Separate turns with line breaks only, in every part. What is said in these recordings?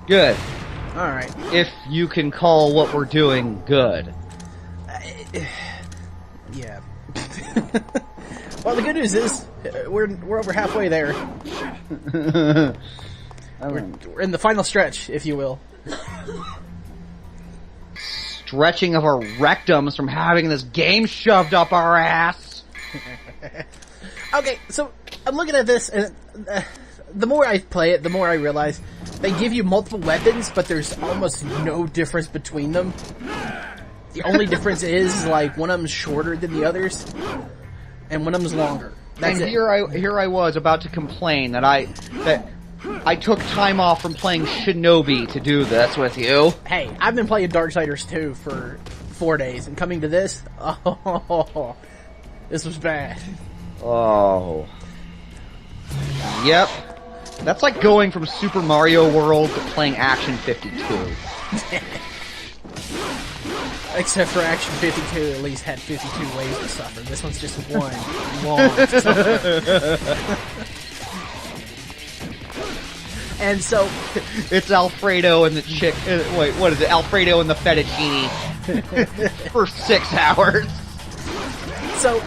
Good.
Alright.
If you can call what we're doing good.
Yeah. Well, the good news is, we're over halfway there. We're in the final stretch, if you will.
Stretching of our rectums from having this game shoved up our ass.
Okay, so I'm looking at this, and the more I play it, the more I realize they give you multiple weapons, but there's almost no difference between them. The only difference is, like, one of them's shorter than the others, and one of them's longer. That's it.
Here I was about to complain that I took time off from playing Shinobi to do this with you.
Hey, I've been playing Darksiders 2 for 4 days, and coming to this, oh, this was bad.
Oh. Yep. That's like going from Super Mario World to playing Action 52.
Except for Action 52 at least had 52 ways to suffer. This one's just one long suffer. And so...
It's Alfredo and the chick... wait, what is it? Alfredo and the fettuccine. For 6 hours.
So...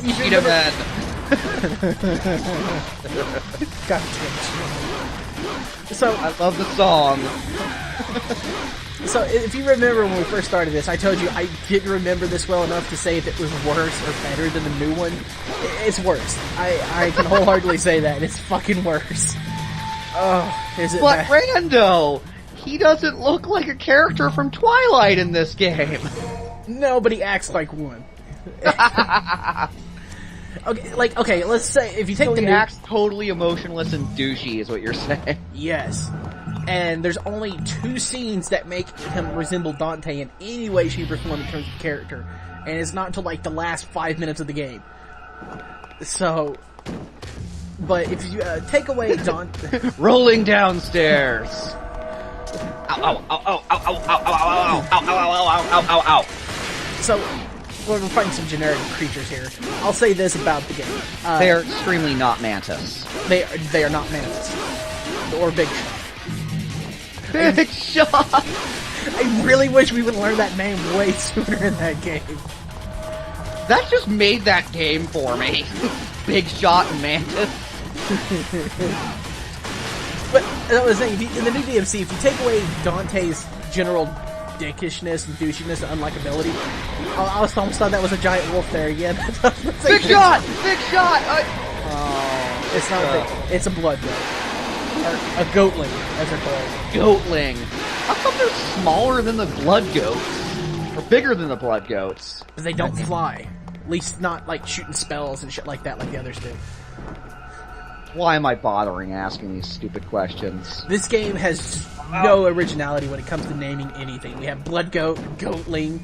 you
Eat a man.
God damn it. So...
I love the song.
So, if you remember when we first started this, I told you I didn't remember this well enough to say if it was worse or better than the new one. It's worse. I can wholeheartedly say that. It's fucking worse. Oh, is it
But
bad?
Rando! He doesn't look like a character from Twilight in this game.
No, but he acts like one. Okay, let's say, if you take
So
the
he
new...
acts totally emotionless and douchey is what you're saying.
Yes. And there's only 2 scenes that make him resemble Dante in any way, shape, or form in terms of character. And it's not until like the last 5 minutes of the game. So... But if you take away Dante...
Rolling downstairs. Ow, ow, ow, ow, ow, ow, ow, ow, ow, ow, ow, ow, ow, ow.
So, we're fighting some generic creatures here. I'll say this about the game.
They are extremely not Mantis.
They are not Mantis. Or Big Shot.
Big Shot!
I really wish we would learn that name way sooner in that game.
That just made that game for me. Big Shot and Mantis.
But, as I was saying, in the new DMC, if you take away Dante's general dickishness and douchiness and unlikability, I almost thought that was a giant wolf there again.
Big Shot! Big Shot!
Oh, it's not a big, it's a blood goat. Or a goatling, as they're called.
Goatling. How come they're smaller than the blood goats? Or bigger than the blood goats?
Because they don't fly. At least not, like, shooting spells and shit like that like the others do.
Why am I bothering asking these stupid questions?
This game has no originality when it comes to naming anything. We have blood goat, goatling.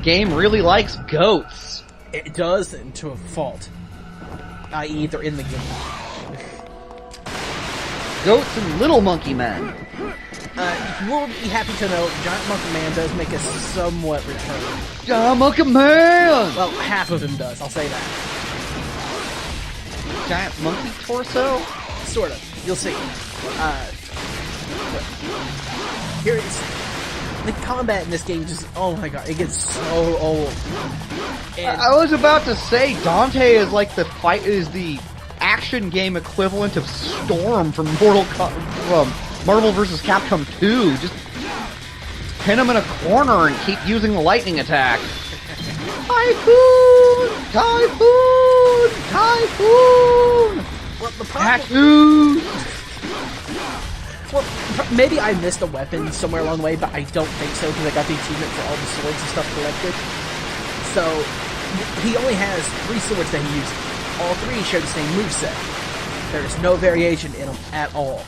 Game really likes goats.
It does, and to a fault. I.e., they're in the game.
Goats and little monkey men.
You will be happy to know Giant Monkey Man does make a somewhat return.
Giant monkey man!
Well, half of him does, I'll say that.
Giant monkey torso?
Sort of. You'll see. Here it's... The combat in this game just... Oh my god, it gets so old. And
I was about to say, Dante is like the action game equivalent of Storm from Marvel vs. Capcom 2. Just pin him in a corner and keep using the lightning attack. Typhoon! Typhoon! Typhoon!
well, the problem...
Tattoos!
Well, maybe I missed a weapon somewhere along the way, but I don't think so, because I got the achievement for all the swords and stuff collected. So, he only has 3 swords that he uses. All 3 share the same moveset. There's no variation in them at all.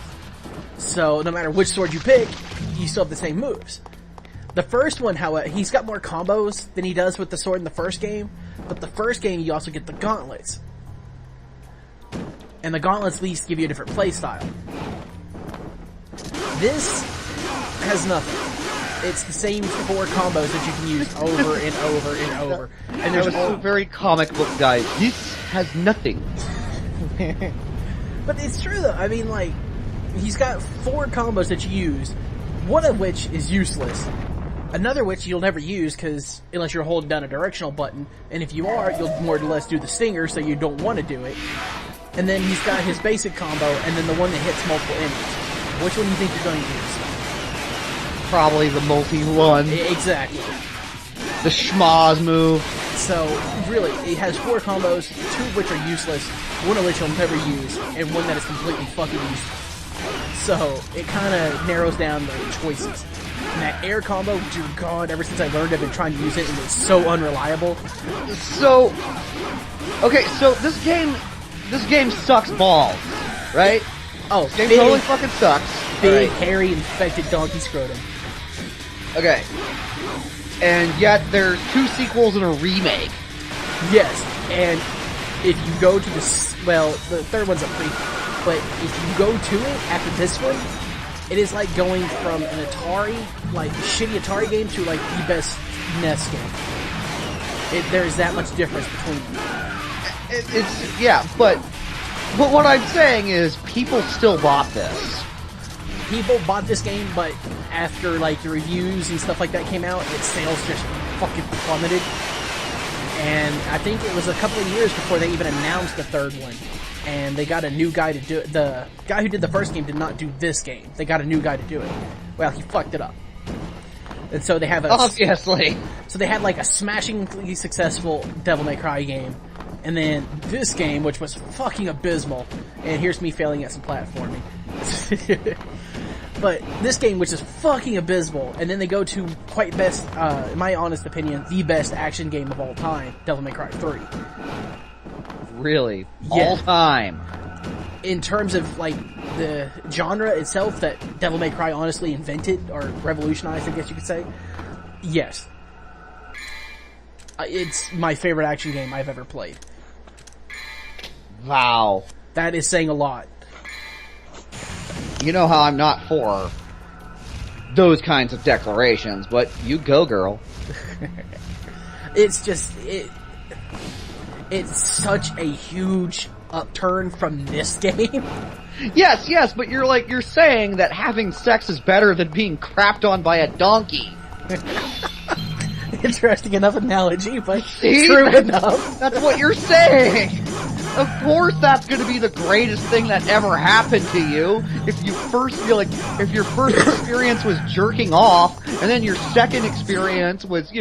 So, no matter which sword you pick, you still have the same moves. The first one, however, he's got more combos than he does with the sword in the first game, but the first game you also get the gauntlets. And the gauntlets at least give you a different playstyle. This has nothing. It's the same 4 combos that you can use over and over and over. And
That was so very comic book guy. This has nothing.
But it's true though. I mean, like, he's got 4 combos that you use, one of which is useless. Another which you'll never use because unless you're holding down a directional button, and if you are, you'll more or less do the stinger, so you don't want to do it. And then he's got his basic combo, and then the one that hits multiple enemies. Which one do you think you're going to use?
Probably the multi one.
Exactly.
The schmaz move.
So, really, it has 4 combos, 2 of which are useless, one of which you'll never use, and one that is completely fucking useless. So, it kind of narrows down the choices. And that air combo, dear god, ever since I learned I've been trying to use it, and it's so unreliable.
So, okay, so this game sucks balls, right?
Oh,
This game totally fucking sucks.
Big,
Right.
hairy, infected donkey scrotum.
Okay. And yet there's 2 sequels and a remake.
Yes, and if you go to the third one's a prequel, but if you go to it after this one, it is like going from an Atari, like shitty Atari game, to like the best NES game. There's that much difference between them.
But what I'm saying is people still bought this.
People bought this game, but after like the reviews and stuff like that came out, its sales just fucking plummeted. And I think it was a couple of years before they even announced the third one. And they got a new guy to do it. The guy who did the first game did not do this game. They got a new guy to do it. Well, he fucked it up. And so they have
Obviously.
So they had like a smashingly successful Devil May Cry game. And then this game, which was fucking abysmal. And here's me failing at some platforming. But this game, which is fucking abysmal, and then they go to quite best, in my honest opinion, the best action game of all time, Devil May Cry 3.
Really?
Yeah.
All time?
In terms of, like, the genre itself that Devil May Cry honestly invented, or revolutionized, I guess you could say, yes. It's my favorite action game I've ever played.
Wow.
That is saying a lot.
You know how I'm not for those kinds of declarations, but you go, girl.
It's just, it's such a huge upturn from this game.
Yes, but you're saying that having sex is better than being crapped on by a donkey.
Interesting enough analogy, but
See?
true enough.
That's what you're saying. Of course that's going to be the greatest thing that ever happened to you. If your first experience was jerking off, and then your second experience was,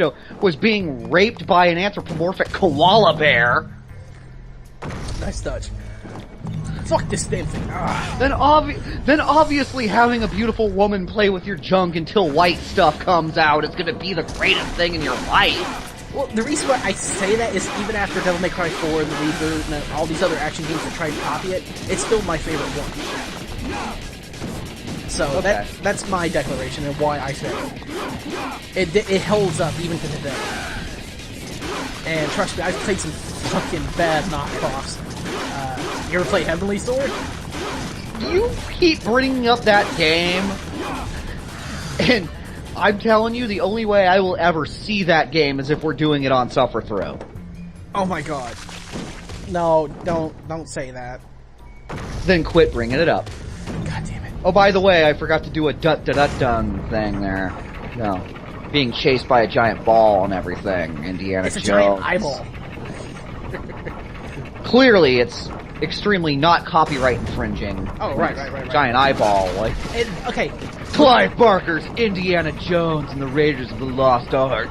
was being raped by an anthropomorphic koala bear.
Nice touch. Fuck this damn thing.
Then obviously having a beautiful woman play with your junk until white stuff comes out is going to be the greatest thing in your life.
Well, the reason why I say that is even after Devil May Cry 4 and the reboot and all these other action games that tried to copy it, it's still my favorite one. So
Okay.
that's my declaration and why I say it. It holds up even to today. And trust me, I've played some fucking bad knockoffs. You ever played Heavenly Sword?
You keep bringing up that game, and I'm telling you, the only way I will ever see that game is if we're doing it on Sufferthrough.
Oh my god. No, don't say that.
Then quit bringing it up.
God damn it.
Oh, by the way, I forgot to do a dun thing there. No. Being chased by a giant ball and everything, Indiana
It's a
Jones.
giant eyeball.
Clearly, it's extremely not copyright infringing.
Oh, right.
Giant eyeball, like
Okay,
Clive Barker's Indiana Jones and the Raiders of the Lost Ark.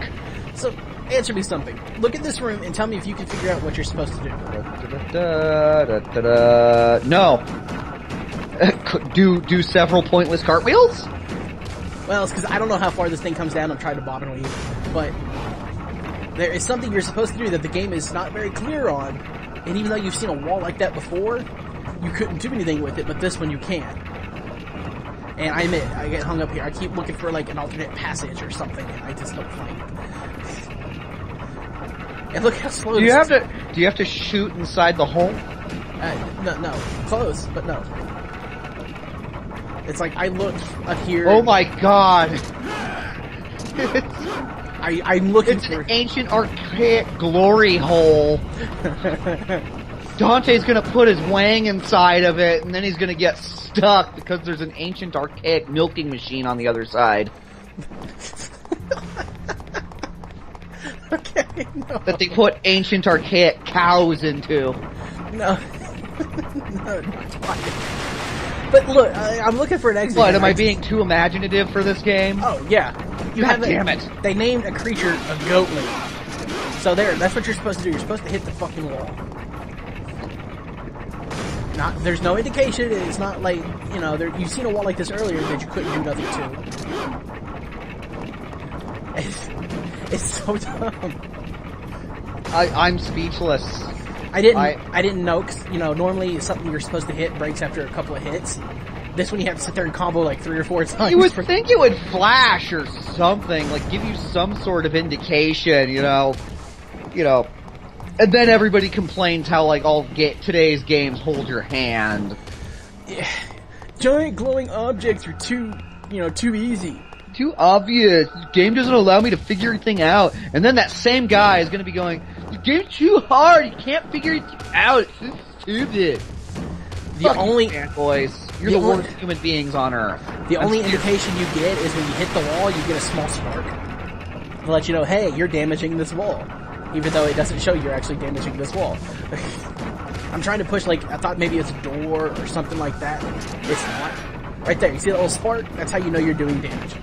so answer me something. Look at this room and tell me if you can figure out what you're supposed to do.
No. Do several pointless cartwheels?
Well, it's because I don't know how far this thing comes down. I'm trying to bob and weave. But there is something you're supposed to do that the game is not very clear on. And even though you've seen a wall like that before, you couldn't do anything with it, but this one you can. And I admit, I get hung up here. I keep looking for like an alternate passage or something, and I just don't find it. And look how slow
Do you have to shoot inside the hole?
No. Close, but no. It's like, I looked up here.
Oh my god.
I'm looking
It's
for...
an ancient archaic glory hole. Dante's gonna put his wang inside of it, and then he's gonna get stuck because there's an ancient archaic milking machine on the other side.
Okay, no.
That they put ancient archaic cows into.
No. No, not quite. But look, I'm looking for an exit.
What, am I being too imaginative for this game?
Oh, yeah.
God damn it.
They named a creature a goatling. So that's what you're supposed to do. You're supposed to hit the fucking wall. There's no indication. It's not like, you know, you've seen a wall like this earlier that you couldn't do nothing to. It's so dumb.
I'm speechless.
I didn't know, 'cause, you know, normally something you're supposed to hit breaks after a couple of hits. This one you have to sit there and combo like 3 or 4 times.
You would think it would flash or something, like give you some sort of indication, you know, and then everybody complains how like all today's games hold your hand.
Yeah. Giant glowing objects are too easy.
Too obvious. The game doesn't allow me to figure anything out. And then that same guy is going to be going, "The game's too hard. You can't figure it out. It's so stupid."
The only
fanboys. You're the worst human beings on Earth.
The only indication you get is when you hit the wall, you get a small spark to let you know, hey, you're damaging this wall, even though it doesn't show you're actually damaging this wall. I'm trying to push, like, I thought maybe it's a door or something like that. It's not. Right there, you see that little spark? That's how you know you're doing damage.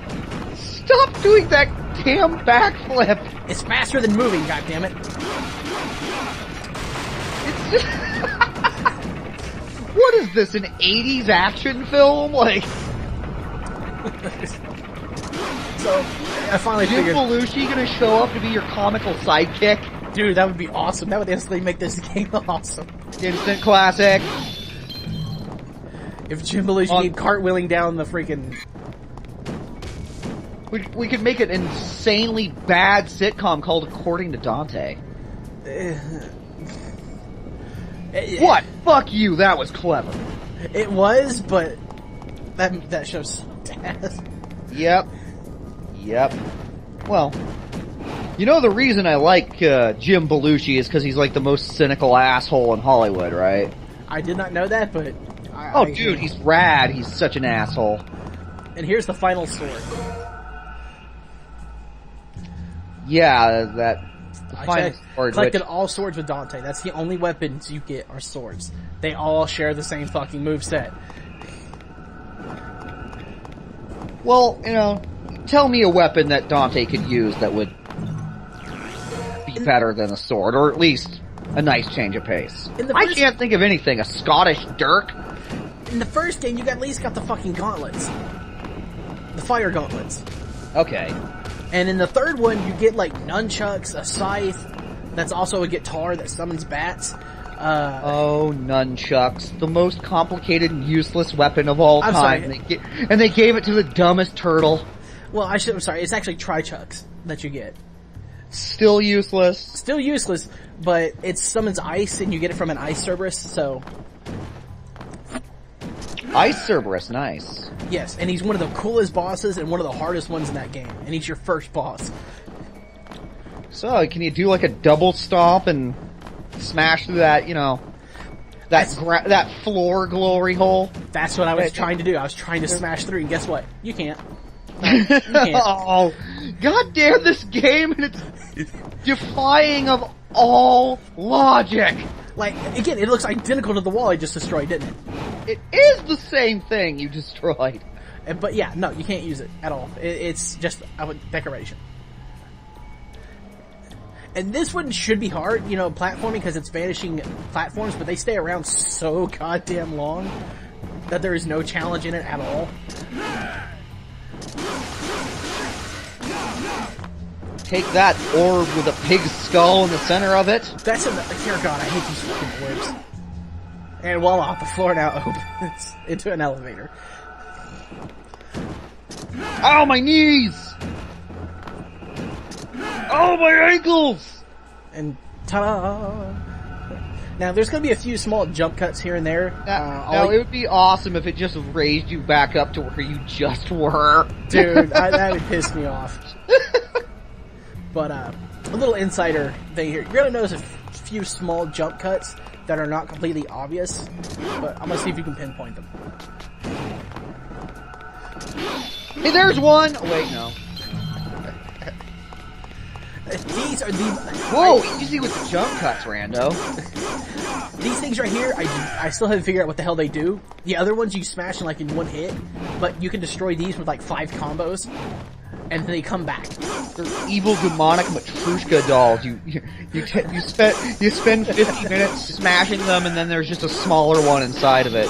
Stop doing that damn backflip!
It's faster than moving, goddammit.
It's just... What is this, an 80s action film? Like...
So, I finally figured...
Jim Belushi gonna show up to be your comical sidekick?
Dude, that would be awesome. That would instantly make this game awesome.
Instant classic.
If Jim Belushi came cartwheeling down the freaking...
We could make an insanely bad sitcom called According to Dante. What? Fuck you, that was clever.
It was, but that show's so ass.
Yep. Well, you know the reason I like Jim Belushi is because he's like the most cynical asshole in Hollywood, right?
I did not know that, but...
dude, he's rad. He's such an asshole.
And here's the final sword.
Yeah, the final sword.
Collected all swords with Dante. That's the only weapons you get are swords. They all share the same fucking moveset.
Well, you know, tell me a weapon that Dante could use that would be better than a sword, or at least a nice change of pace. I can't think of anything. A Scottish dirk?
In the first game, you at least got the fucking gauntlets. The fire gauntlets.
Okay.
And in the third one, you get like nunchucks, a scythe, that's also a guitar that summons bats.
Nunchucks. The most complicated and useless weapon of all time.
Sorry.
And they gave it to the dumbest turtle.
Well, I'm sorry, it's actually trichucks that you get.
Still useless.
Still useless, but it summons ice and you get it from an ice Cerberus, so...
Ice Cerberus, nice.
Yes, and he's one of the coolest bosses and one of the hardest ones in that game. And he's your first boss.
So, can you do like a double stomp and smash through that, you know, that floor glory hole?
That's what I was trying to do. I was trying to smash through, and guess what? You can't. No, you can't.
Oh, god damn this game, and it's defying of all logic.
Like, again, it looks identical to the wall I just destroyed, didn't it?
It is the same thing you destroyed.
But yeah, no, you can't use it at all. It's just a decoration. And this one should be hard, you know, platforming, because it's vanishing platforms, but they stay around so goddamn long that there is no challenge in it at all.
Take that orb with a pig's skull in the center of it.
That's dear God, I hate these fucking orbs. And voila, the floor now opens into an elevator.
Ow, my knees! Oh, my ankles!
And ta-da! Now, there's gonna be a few small jump cuts here and there.
Now, it would be awesome if it just raised you back up to where you just were.
Dude, that would piss me off. But a little insider thing here. You're gonna notice a few small jump cuts that are not completely obvious, but I'm gonna see if you can pinpoint them.
Hey, there's one! Oh, wait, no.
These are the...
Whoa, easy with the jump cuts, Rando.
These things right here, I still haven't figured out what the hell they do. The other ones you smash in like in one hit, but you can destroy these with like 5 combos, and then they come back.
They're evil demonic Matryoshka dolls. You spend 50 minutes smashing them, and then there's just a smaller one inside of it.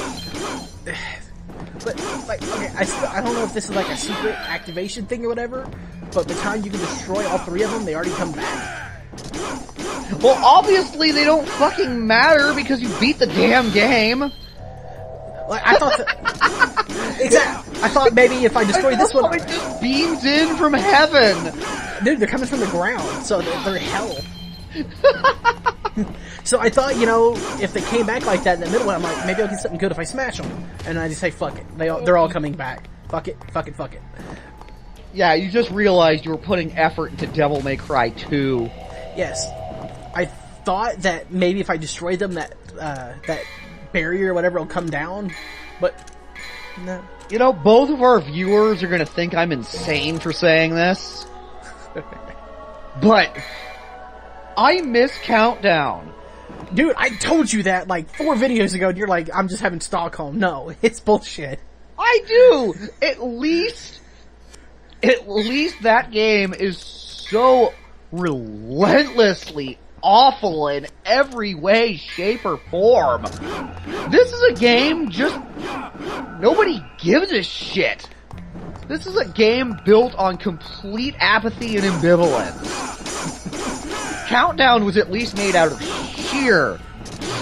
But, like, okay, I don't know if this is like a secret activation thing or whatever, but the time you can destroy all 3 of them, they already come back.
Well, obviously they don't fucking matter because you beat the damn game.
Like, I thought exactly. I thought maybe if I destroy this one...
It just beams in from heaven.
Dude, they're coming from the ground, so they're hell. So I thought, you know, if they came back like that in the middle, I'm like, maybe I'll get something good if I smash them. And I just say, fuck it. They're all coming back. Fuck it, fuck it, fuck it.
Yeah, you just realized you were putting effort into Devil May Cry 2.
Yes. I thought that maybe if I destroy them, that barrier or whatever will come down, but no.
You know, both of our viewers are gonna think I'm insane for saying this. But I miss Countdown.
Dude, I told you that like 4 videos ago, and you're like, I'm just having Stockholm. No, it's bullshit.
I do! At least that game is so relentlessly awful in every way, shape, or form. This is a game just... nobody gives a shit. This is a game built on complete apathy and ambivalence. Countdown was at least made out of sheer,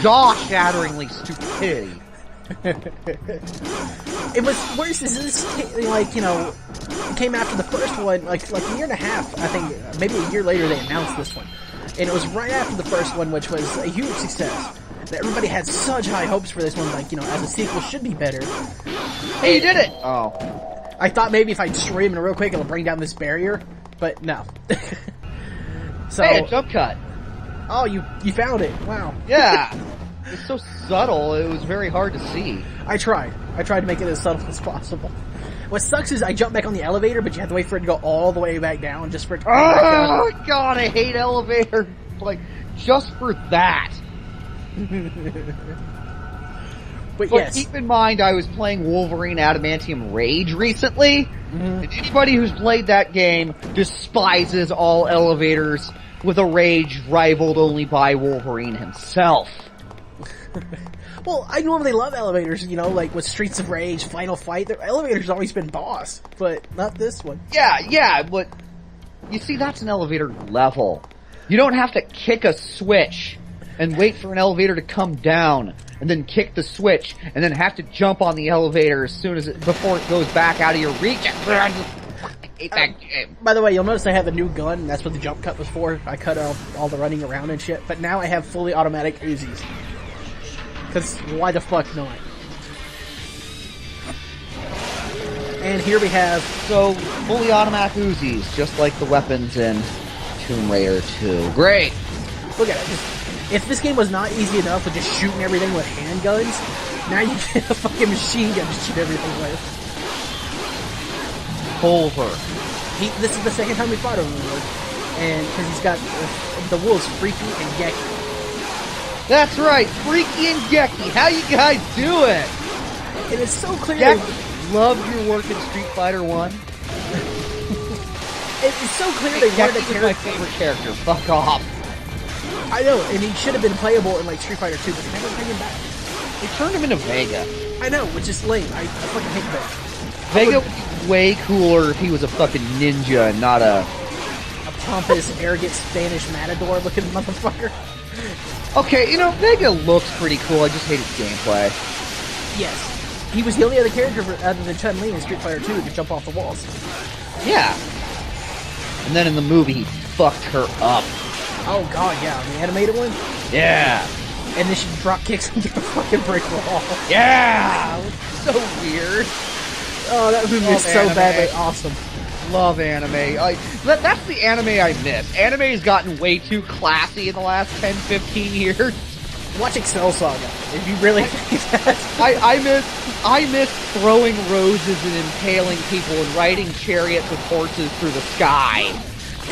jaw-shatteringly stupidity.
It was worse. Is this like, you know, it came after the first one, like a year and a half, I think, maybe a year later they announced this one. And it was right after the first one, which was a huge success. And everybody had such high hopes for this one, like, you know, as a sequel should be better.
Hey, you did it! Oh.
I thought maybe if I destroy him real quick, it'll bring down this barrier, but no. So,
hey, a jump cut.
Oh, you found it. Wow.
Yeah. It's so subtle, it was very hard to see.
I tried to make it as subtle as possible. What sucks is I jumped back on the elevator, but you have to wait for it to go all the way back down just for it to come back up.
Oh god, I hate elevator. Like, just for that.
But
But
yes.
keep in mind, I was playing Wolverine Adamantium Rage recently, and anybody who's played that game despises all elevators with a rage rivaled only by Wolverine himself.
Well, I normally love elevators, you know, like with Streets of Rage, Final Fight. The elevator's always been boss, but not this one.
Yeah, but you see, that's an elevator level. You don't have to kick a switch and wait for an elevator to come down, and then kick the switch, and then have to jump on the elevator as soon as before it goes back out of your reach. I hate that game.
By the way, you'll notice I have a new gun, and that's what the jump cut was for. I cut off all the running around and shit, but now I have fully automatic Uzis. Because why the fuck not? And here we have...
So, fully automatic Uzis, just like the weapons in Tomb Raider 2. Great!
Look at it. If this game was not easy enough with just shooting everything with handguns, now you get a fucking machine gun to shoot everything with.
Pulver.
This is the second time we fought him, and because he's got the wolves Freaky and Geki.
That's right, Freaky and Geki. How you guys doing?
And it's so clear.
Geki, loved your work in Street Fighter 1.
It's so clear they wanted a
Geki
character.
is my favorite character. Fuck off.
I know, and he should have been playable in like Street Fighter 2, but they never bring him back.
They turned him into Vega.
I know, which is lame. I fucking hate Vega.
Vega would be way cooler if he was a fucking ninja and not a
pompous, arrogant Spanish matador looking motherfucker.
Okay, you know, Vega looks pretty cool, I just hate his gameplay.
Yes. He was the only other character other than Chun-Li in Street Fighter 2 who could jump off the walls.
Yeah. And then in the movie, he fucked her up.
Oh god, yeah, the animated one?
Yeah.
And then she drop kicks into a fucking brick wall.
Yeah! So weird.
Oh, that movie is so
anime.
badly awesome.
love anime. Like that's the anime I miss. Anime has gotten way too classy in the last 10, 15 years.
Watch Excel Saga. If you really think that.
I miss throwing roses and impaling people and riding chariots with horses through the sky.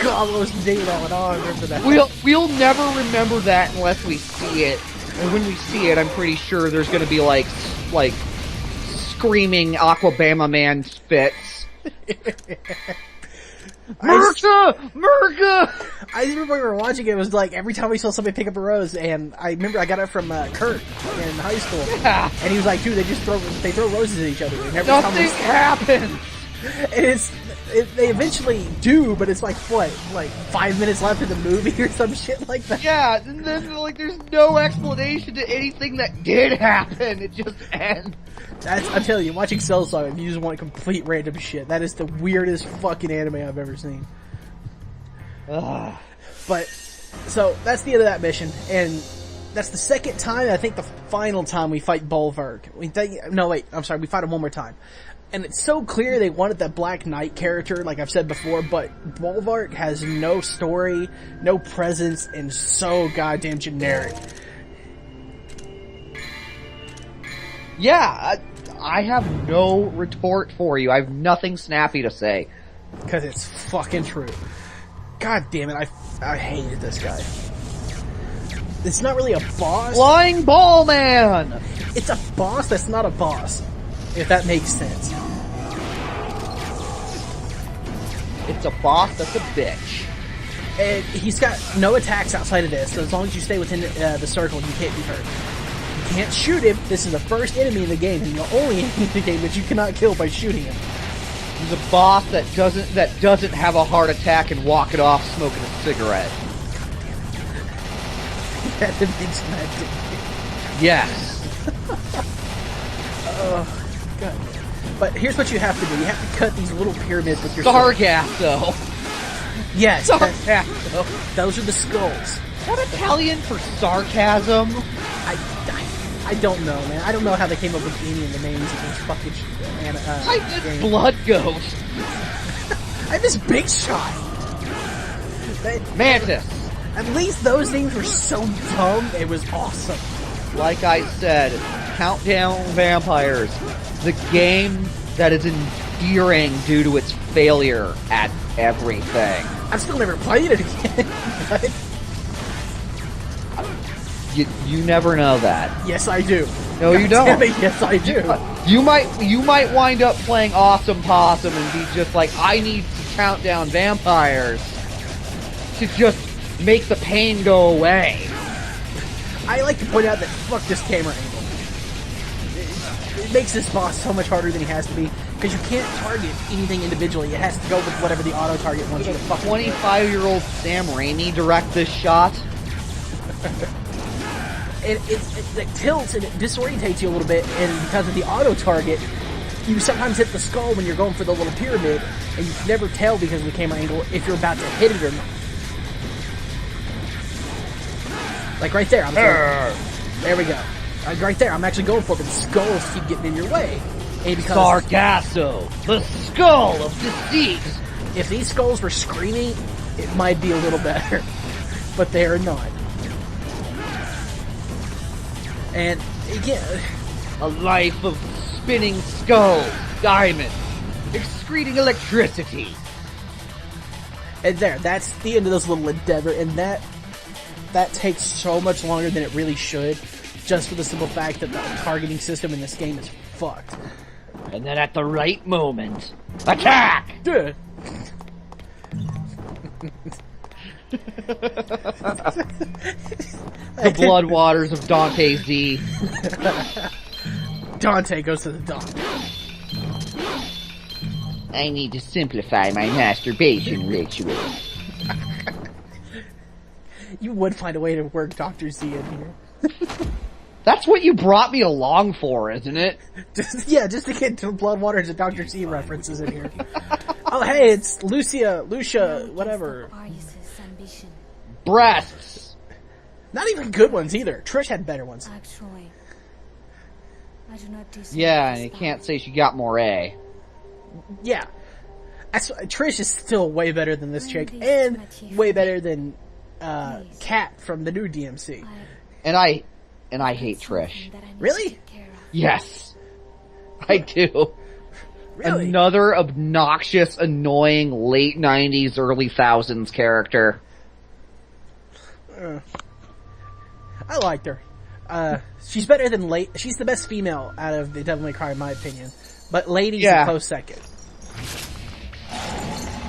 God, what was the day that? Oh, I remember that.
We'll never remember that unless we see it. And when we see it, I'm pretty sure there's gonna be like screaming Aquabama man spits. Merca!
I remember we were watching it was like every time we saw somebody pick up a rose, and I remember I got it from Kurt in high school.
Yeah.
And he was like, dude, they throw roses at each other. And every
Nothing happens!
And they eventually do, but it's like 5 minutes left in the movie or some shit like that.
Yeah, and then, there's no explanation to anything that did happen. It just ends.
I'm telling you, watching Cell Saga, if you just want complete random shit, that is the weirdest fucking anime I've ever seen.
Ugh.
But, so, that's the end of that mission, and that's the second time, I think the final time we fight Bolvark. We fight him one more time. And it's so clear they wanted that Black Knight character, like I've said before, but Bolvark has no story, no presence, and so goddamn generic.
Yeah, I have no retort for you. I have nothing snappy to say.
Because it's fucking true. God damn it, I hated this guy. It's not really a boss.
Flying Ball Man!
It's a boss that's not a boss. If that makes sense.
It's a boss that's a bitch.
And he's got no attacks outside of this, so as long as you stay within the circle, you can't be hurt. You can't shoot him. This is the first enemy in the game, and the only enemy in the game that you cannot kill by shooting him.
He's a boss that doesn't have a heart attack and walk it off smoking a cigarette.
That makes that.
Yes.
God. But here's what you have to do. You have to cut these little pyramids with your
Sargasso.
Yes.
Sargasso.
Those are the skulls.
Is that Italian for sarcasm?
I don't know, man. I don't know how they came up with any of the names of these fucking
I miss Blood Ghost.
I miss Big Shot.
Mantis.
At least those names were so dumb, it was awesome.
Like I said, Countdown Vampires. The game that is endearing due to its failure at everything.
I've still never played it again. But
you never know that.
yes, I do.
No, you don't.
Damn it, yes, I do.
You might wind up playing Awesome Possum and be just like, I need to count down vampires to just make the pain go away.
I like to point out that fuck this camera angle. It makes this boss so much harder than he has to be, because you can't target anything individually. It has to go with whatever the auto target wants you to fuck.
25-year-old Sam Raimi direct this shot.
It tilts and it disorientates you a little bit, and because of the auto target, you sometimes hit the skull when you're going for the little pyramid, and you can never tell because of the camera angle if you're about to hit it or not. Like right there, there we go. Right there, I'm actually going for it, but the skulls keep getting in your way. And because
Sargasso, the skull of deceit.
if these skulls were screaming, it might be a little better, but they are not. And again,
A life of spinning skulls, diamonds, excreting electricity.
and that's the end of this little endeavor, and that takes so much longer than it really should, just for the simple fact that the targeting system in this game is fucked.
And then at the right moment, attack!
Duh.
The blood waters of Dante Z.
Dante goes to the doctor.
I need to simplify my masturbation ritual.
You would find a way to work Dr. Z in here.
That's what you brought me along for, isn't it?
Just to get to Bloodwaters and Dr. Z references in here. Oh, hey, it's Lucia, whatever.
Breasts.
Not even good ones either. Trish had better ones.
Actually, I do not
Yeah, and you can't say she got more A.
Yeah. Trish is still way better than this chick, and way better than Kat from the new DMC.
And I hate Trish.
Really?
Yes, I do.
Really?
Another obnoxious, annoying late 90s, early 1000s character.
I liked her. She's better than she's the best female out of the Devil May Cry in my opinion. But Lady's a close second.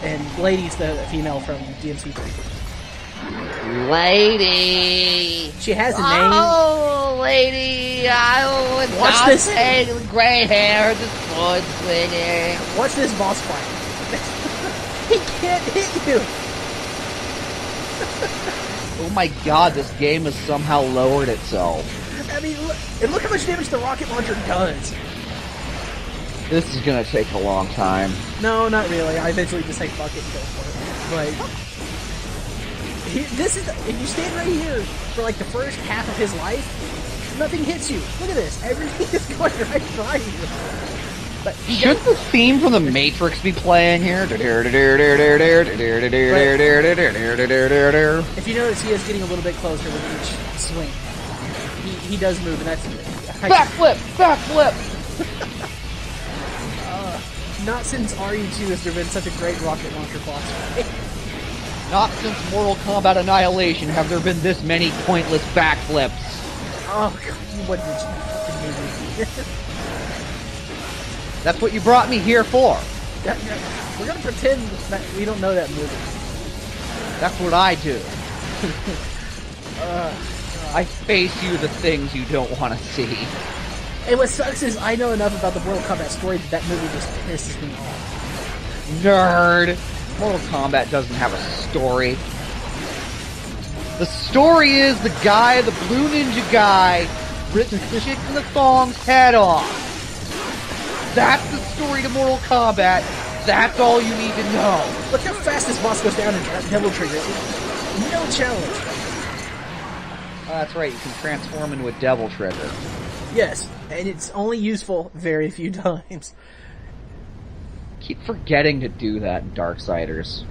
And Lady's the female from DMC 3.
Lady!
She has a name.
Oh, Lady!
Watch this.
With gray hair, the sword swinging.
Watch this boss fight. He can't hit you!
Oh my god, this game has somehow lowered itself.
I mean, look how much damage the rocket launcher does.
This is gonna take a long time.
No, not really. I eventually just say fuck it and go for it. Like, if you stand right here for like the first half of his life, nothing hits you. Look at this. Everything is going right by you. But
should the theme from the Matrix be playing here?
If you notice, he is getting a little bit closer with each swing. He does move, and that's
backflip, backflip.
Not since RE2 has there been such a great rocket launcher boss fight.
Not since Mortal Kombat Annihilation have there been this many pointless backflips.
Oh god, what did you fucking movie?
That's what you brought me here for.
We're gonna pretend that we don't know that movie.
That's what I do. I face you the things you don't want to see.
And what sucks is I know enough about the Mortal Kombat story that movie just pisses me off.
Nerd! Mortal Kombat doesn't have a story. The story is the guy, the blue ninja guy, ripped the chick in the thong's head off. That's the story to Mortal Kombat. That's all you need to know.
Look how fast this boss goes down in Devil Trigger. No challenge.
Oh, that's right, you can transform into a Devil Trigger.
Yes, and it's only useful very few times.
Keep forgetting to do that in Darksiders.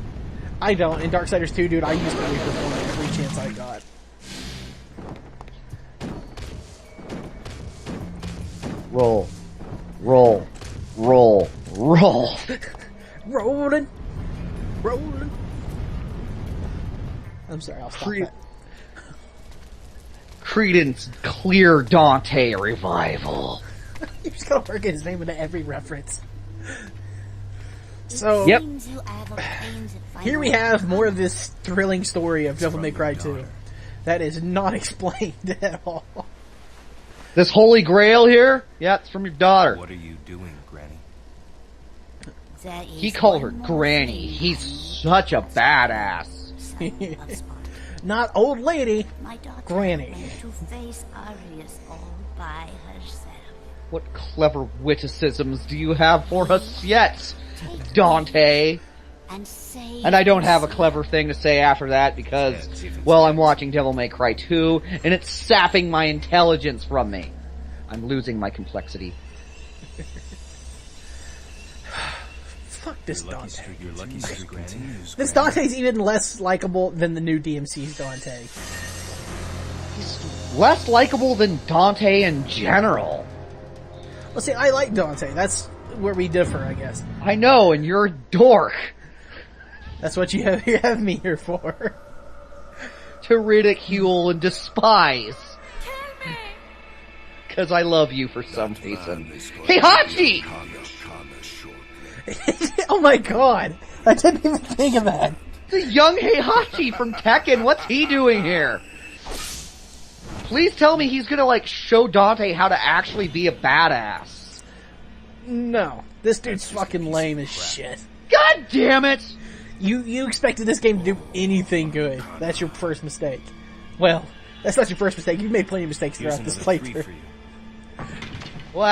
I don't. In Darksiders 2, dude, I used the Reaper Form every chance I got.
Roll. Roll. Roll. Roll.
Rolling. Rolling. I'm sorry, I'll stop that.
Credence Clear Dante Revival.
You're just gonna work his name into every reference. So,
yep.
Here we have more of this thrilling story of Devil May Cry 2. That is not explained at all.
This Holy Grail here? Yeah, it's from your daughter.
What are you doing, Granny?
He called her Granny. He's such a badass.
Not old lady, Granny.
What clever witticisms do you have for us yet, Dante? And I don't have a clever thing to say after that because, well, I'm watching Devil May Cry 2, and it's sapping my intelligence from me. I'm losing my complexity.
Fuck this Dante.
Your lucky streak continues.
This Dante's even less likable than the new DMC's Dante.
He's less likable than Dante in general.
Well, see, I like Dante. That's where we differ, I guess.
I know, and you're a dork.
That's what you have me here for.
To ridicule and despise. Because I love you for some reason. Heihachi!
Oh my god! I didn't even think of that.
The young Heihachi from Tekken, what's he doing here? Please tell me he's gonna, like, show Dante how to actually be a badass.
No. This dude's fucking lame as shit.
God damn it!
You expected this game to do anything good. That's your first mistake. Well, that's not your first mistake. You've made plenty of mistakes throughout this playthrough.
Well,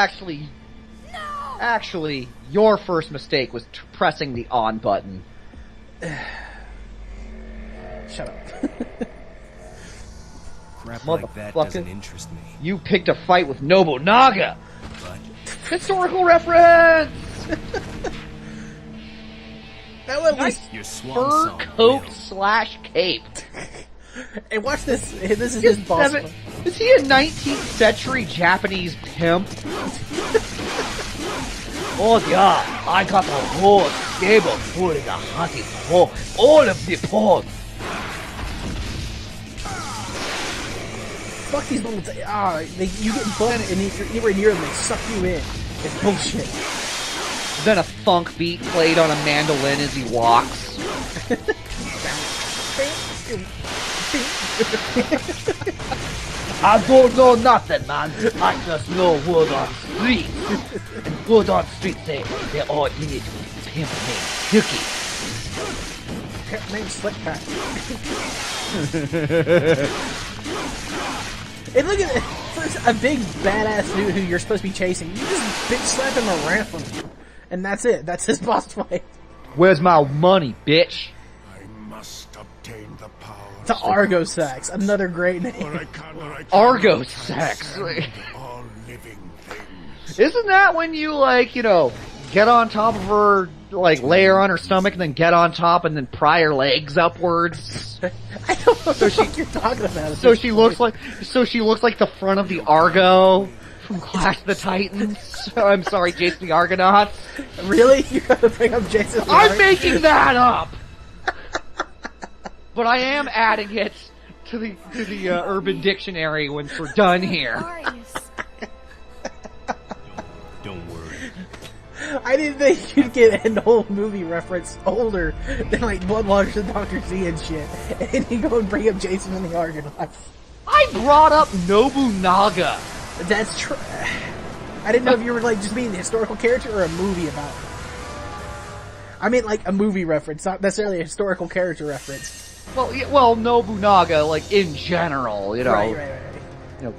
actually, your first mistake was pressing the on button.
Shut up.
Crap like that doesn't interest me.
You picked a fight with Nobunaga!
But
Historical reference!
That one was...
Your swan
Fur
song,
coat
Will.
/ cape.
And watch this. This is his boss.
Is he a 19th century Japanese pimp? Oh yeah, I got a whole stable full of hunting for all of the pawns.
Fuck these moments. You get bumped and if you're anywhere near them, they suck you in. It's bullshit.
Then a funk beat played on a mandolin as he walks. I don't know nothing, man. I just know word on street. And word on street say they all in it with pimp named Silky.
Pimp named Slickback. And look at it. For a big badass dude who you're supposed to be chasing, you just bitch slap him around. And that's it. That's his boss fight.
Where's my money, bitch?
I must obtain the power.
To Argo Sax, another great name.
Argo sex.
All living things.
Isn't that when you, like, you know, get on top of her, like, lay her on her stomach and then get on top and then pry her legs upwards?
I don't know what the fuck you're talking about.
So she looks like the front of the Argo from Clash of the Titans. I'm sorry, Jason the Argonauts.
Really? You're gonna bring up Jason?
I'm making that up! But I am adding it to the Urban Dictionary once we're done here.
Don't worry.
I didn't think you'd get an old movie reference older than like Bloodwaters and Dr. Z and shit. And you go and bring up Jason and the Argonauts.
I brought up Nobunaga.
That's true. I didn't know if you were like just being a historical character or a movie about it. I mean like a movie reference, not necessarily a historical character reference.
Well, well, Nobunaga, like, in general, you know.
Right.
You know,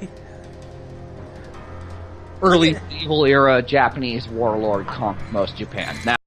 early medieval era Japanese warlord conquered most of Japan. Now